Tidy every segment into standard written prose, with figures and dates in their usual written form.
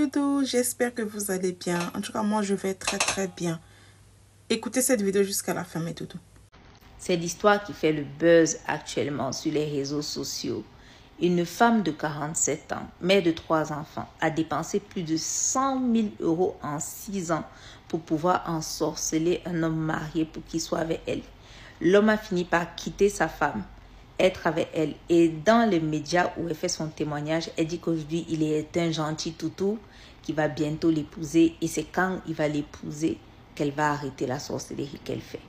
doudou, j'espère que vous allez bien. En tout cas, moi, je vais très bien. Écoutez cette vidéo jusqu'à la fin, mes doudous. C'est l'histoire qui fait le buzz actuellement sur les réseaux sociaux. Une femme de 47 ans, mère de 3 enfants, a dépensé plus de 100 000 € en 6 ans pour pouvoir ensorceler un homme marié pour qu'il soit avec elle. L'homme a fini par quitter sa femme, être avec elle. Et dans les médias où elle fait son témoignage, elle dit qu'aujourd'hui, il est un gentil toutou qui va bientôt l'épouser. Et c'est quand il va l'épouser qu'elle va arrêter la sorcellerie qu'elle fait.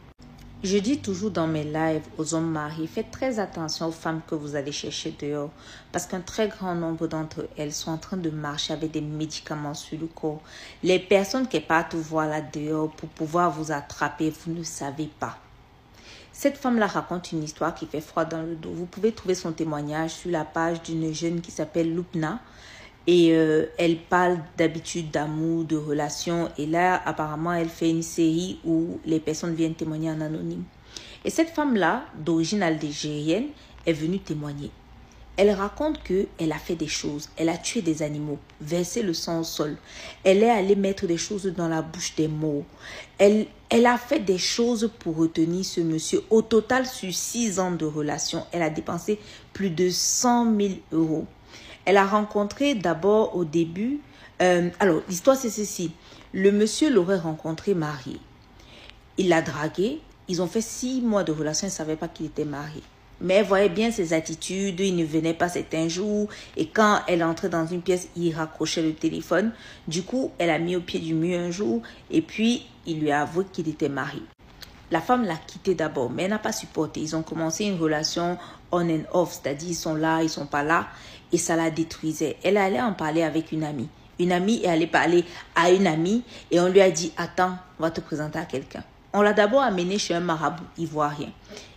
Je dis toujours dans mes lives aux hommes mariés, faites très attention aux femmes que vous allez chercher dehors parce qu'un très grand nombre d'entre elles sont en train de marcher avec des médicaments sur le corps. Les personnes qui partent voir là dehors pour pouvoir vous attraper, vous ne savez pas. Cette femme-là raconte une histoire qui fait froid dans le dos. Vous pouvez trouver son témoignage sur la page d'une jeune qui s'appelle Lupna. Et elle parle d'habitude d'amour, de relations. Et là, apparemment, elle fait une série où les personnes viennent témoigner en anonyme. Et cette femme-là, d'origine algérienne, est venue témoigner. Elle raconte qu'elle a fait des choses. Elle a tué des animaux, versé le sang au sol. Elle est allée mettre des choses dans la bouche des morts. Elle a fait des choses pour retenir ce monsieur. Au total, sur 6 ans de relation, elle a dépensé plus de 100 000 €. Elle a rencontré d'abord au début... alors, l'histoire c'est ceci. Le monsieur l'aurait rencontré marié. Il l'a dragué. Ils ont fait 6 mois de relation. Il ne savait pas qu'il était marié. Mais elle voyait bien ses attitudes. Il ne venait pas certains jours. Et quand elle entrait dans une pièce, il raccrochait le téléphone. Du coup, elle a mis au pied du mur un jour. Et puis, il lui a avoué qu'il était marié. La femme l'a quitté d'abord, mais elle n'a pas supporté. Ils ont commencé une relation on and off, c'est-à-dire ils sont là, ils sont pas là, et ça la détruisait. Elle allait en parler avec une amie. Une amie est allée parler à une amie, et on lui a dit, attends, on va te présenter à quelqu'un. On l'a d'abord amené chez un marabout ivoirien.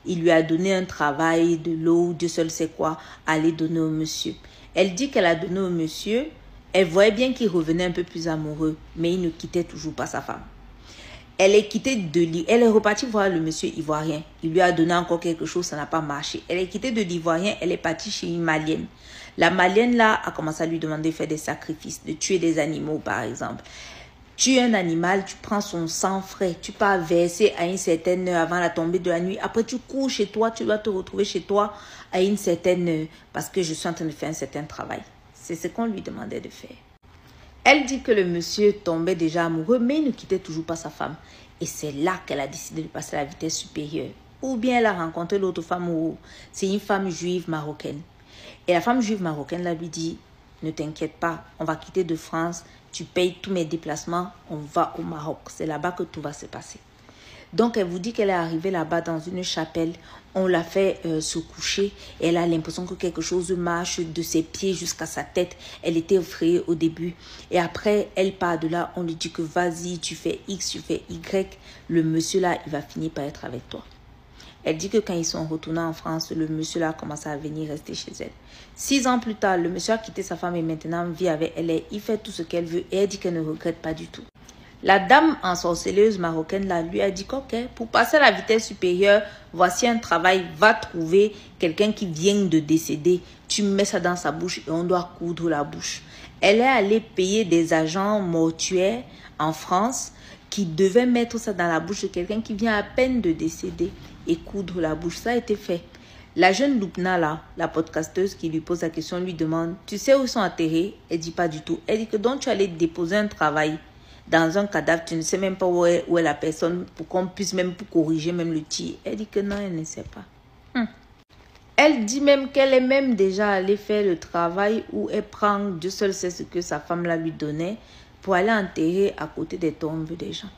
Il lui a donné un travail, de l'eau, Dieu seul sait quoi, à aller donner au monsieur. Elle dit qu'elle a donné au monsieur, elle voyait bien qu'il revenait un peu plus amoureux, mais il ne quittait toujours pas sa femme. Elle est repartie voir le monsieur ivoirien. Il lui a donné encore quelque chose, ça n'a pas marché. Elle est quittée de l'ivoirien, elle est partie chez une malienne. La malienne là a commencé à lui demander de faire des sacrifices, de tuer des animaux par exemple. Tu es un animal, tu prends son sang frais, tu pars verser à une certaine heure avant la tombée de la nuit. Après tu cours chez toi, tu dois te retrouver chez toi à une certaine heure parce que je suis en train de faire un certain travail. C'est ce qu'on lui demandait de faire. Elle dit que le monsieur tombait déjà amoureux, mais il ne quittait toujours pas sa femme. Et c'est là qu'elle a décidé de passer à la vitesse supérieure. Ou bien elle a rencontré l'autre femme, c'est une femme juive marocaine. Et la femme juive marocaine là lui dit, ne t'inquiète pas, on va quitter de France, tu payes tous mes déplacements, on va au Maroc. C'est là-bas que tout va se passer. Donc, elle vous dit qu'elle est arrivée là-bas dans une chapelle. On l'a fait se coucher. Et elle a l'impression que quelque chose marche de ses pieds jusqu'à sa tête. Elle était effrayée au début. Et après, elle part de là. On lui dit que vas-y, tu fais X, tu fais Y. Le monsieur là, il va finir par être avec toi. Elle dit que quand ils sont retournés en France, le monsieur là a commencé à venir rester chez elle. 6 ans plus tard, le monsieur a quitté sa femme et maintenant vit avec elle. Il fait tout ce qu'elle veut et elle dit qu'elle ne regrette pas du tout. La dame ensorceleuse marocaine là, lui a dit ok, pour passer à la vitesse supérieure, voici un travail, va trouver quelqu'un qui vient de décéder. Tu mets ça dans sa bouche et on doit coudre la bouche. Elle est allée payer des agents mortuaires en France qui devaient mettre ça dans la bouche de quelqu'un qui vient à peine de décéder et coudre la bouche. Ça a été fait. La jeune Lupna là, la podcasteuse qui lui pose la question, lui demande, tu sais où ils sont enterrés? Elle dit pas du tout. Elle dit que donc tu allais déposer un travail dans un cadavre, tu ne sais même pas où est la personne pour qu'on puisse même pour corriger même le tir. Elle dit que non, elle ne sait pas. Elle dit même qu'elle est même déjà allée faire le travail où elle prend, Dieu seul sait ce que sa femme là lui donnait, pour aller enterrer à côté des tombes des gens.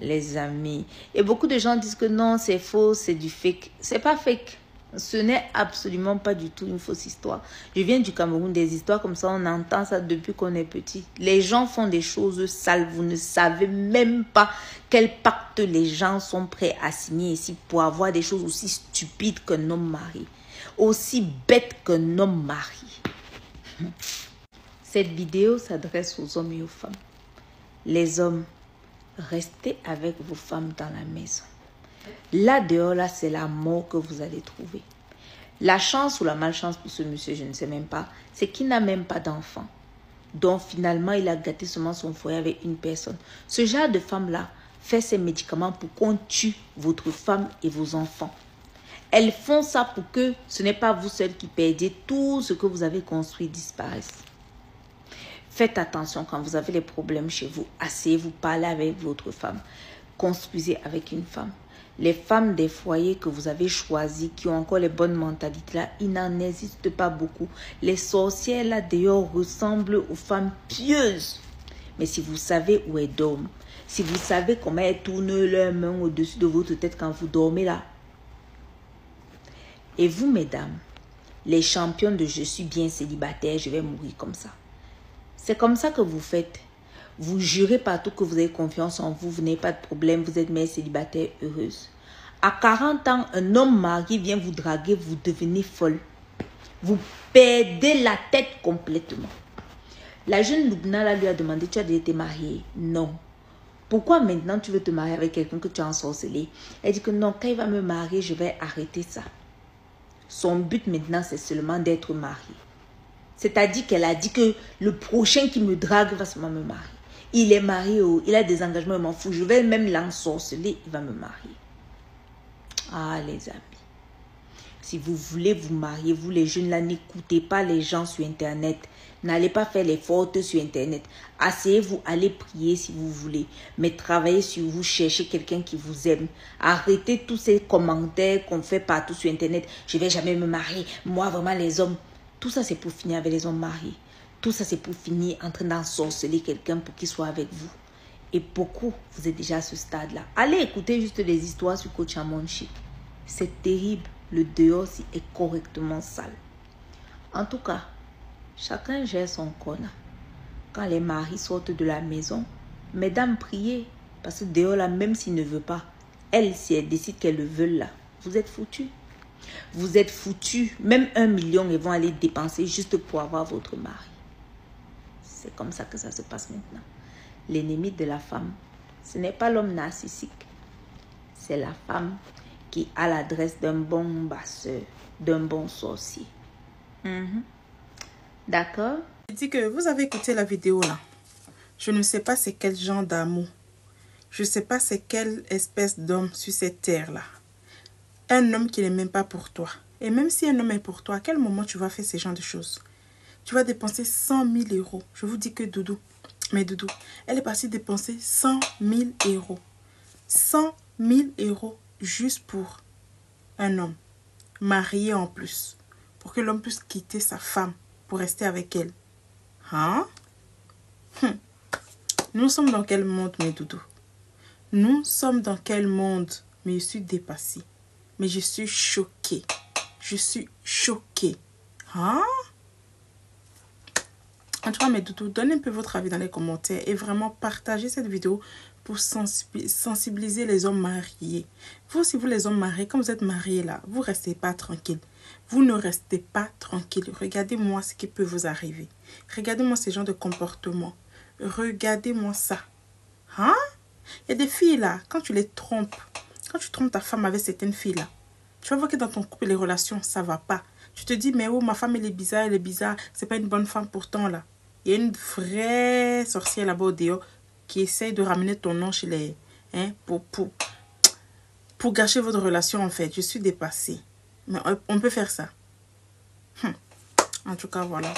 Les amis. Et beaucoup de gens disent que non, c'est faux, c'est du fake. C'est pas fake. Ce n'est absolument pas du tout une fausse histoire. Je viens du Cameroun, des histoires comme ça, on entend ça depuis qu'on est petit. Les gens font des choses sales, vous ne savez même pas quel pacte les gens sont prêts à signer ici pour avoir des choses aussi stupides qu'un homme marié, aussi bêtes qu'un homme marié. Cette vidéo s'adresse aux hommes et aux femmes. Les hommes, restez avec vos femmes dans la maison. Là dehors, là, c'est la mort que vous allez trouver. La chance ou la malchance pour ce monsieur, je ne sais même pas, c'est qu'il n'a même pas d'enfant. Donc finalement, il a gâté seulement son foyer avec une personne. Ce genre de femme-là fait ces médicaments pour qu'on tue votre femme et vos enfants. Elles font ça pour que ce n'est pas vous seul qui perdez, tout ce que vous avez construit disparaisse. Faites attention quand vous avez des problèmes chez vous. Asseyez-vous, parlez avec votre femme. Construisez avec une femme. Les femmes des foyers que vous avez choisies, qui ont encore les bonnes mentalités là, il n'en existe pas beaucoup. Les sorcières là d'ailleurs ressemblent aux femmes pieuses. Mais si vous savez où elles dorment, si vous savez comment elles tournent leurs mains au-dessus de votre tête quand vous dormez là. Et vous mesdames, les championnes de je suis bien célibataire, je vais mourir comme ça. C'est comme ça que vous faites. Vous jurez partout que vous avez confiance en vous, vous n'avez pas de problème, vous êtes mère célibataire heureuse. À 40 ans, un homme marié vient vous draguer, vous devenez folle. Vous perdez la tête complètement. La jeune Lubna là, lui a demandé, tu as déjà été mariée? Non. Pourquoi maintenant tu veux te marier avec quelqu'un que tu as ensorcelé? Elle dit que non, quand il va me marier, je vais arrêter ça. Son but maintenant, c'est seulement d'être mariée. C'est-à-dire qu'elle a dit que le prochain qui me drague va seulement me marier. Il est marié, il a des engagements, il m'en fout. Je vais même l'ensorceler, il va me marier. Ah les amis, si vous voulez vous marier, vous les jeunes là, n'écoutez pas les gens sur Internet. N'allez pas faire les fautes sur Internet. Asseyez-vous, allez prier si vous voulez. Mais travaillez sur vous, cherchez quelqu'un qui vous aime. Arrêtez tous ces commentaires qu'on fait partout sur Internet. Je ne vais jamais me marier. Moi, vraiment, les hommes. Tout ça, c'est pour finir avec les hommes mariés. Tout ça, c'est pour finir en train d'ensorceler quelqu'un pour qu'il soit avec vous. Et beaucoup, vous êtes déjà à ce stade-là. Allez écouter juste les histoires sur Coach Amonchi. C'est terrible. Le dehors aussi est correctement sale. En tout cas, chacun gère son corps. Quand les maris sortent de la maison, mesdames, priez. Parce que dehors là, même s'il ne veut pas, elle, si elle décide qu'elle le veut là, vous êtes foutus. Vous êtes foutus. Même 1 million, ils vont aller dépenser juste pour avoir votre mari. C'est comme ça que ça se passe maintenant. L'ennemi de la femme, ce n'est pas l'homme narcissique. C'est la femme qui a l'adresse d'un bon basseur, d'un bon sorcier. D'accord? Je dis que vous avez écouté la vidéo là. Je ne sais pas c'est quel genre d'amour. Je ne sais pas c'est quelle espèce d'homme sur cette terre là. Un homme qui n'est même pas pour toi. Et même si un homme est pour toi, à quel moment tu vas faire ce genre de choses? Tu vas dépenser 100 000 euros. Je vous dis que Doudou, mais Doudou, elle est partie dépenser 100 000 euros. 100 000 euros juste pour un homme. Marié en plus. Pour que l'homme puisse quitter sa femme pour rester avec elle. Hein? Nous sommes dans quel monde, mes Doudou? Nous sommes dans quel monde? Mais je suis dépassée. Mais je suis choquée. Je suis choquée. Hein? En tout cas, mes doudous, donnez un peu votre avis dans les commentaires et vraiment partagez cette vidéo pour sensibiliser les hommes mariés. Vous, si vous les hommes mariés, comme vous êtes mariés là, vous ne restez pas tranquille. Vous ne restez pas tranquille. Regardez-moi ce qui peut vous arriver. Regardez-moi ce genre de comportement. Regardez-moi ça. Hein? Il y a des filles là, quand tu les trompes, quand tu trompes ta femme avec certaines filles là, tu vas voir que dans ton couple, les relations, ça ne va pas. Tu te dis, mais oh, ma femme, elle est bizarre, c'est pas une bonne femme pourtant là. Il y a une vraie sorcière là-bas au dehors qui essaye de ramener ton nom chez les... Hein, pour gâcher votre relation en fait. Je suis dépassée. Mais on peut faire ça. En tout cas, voilà.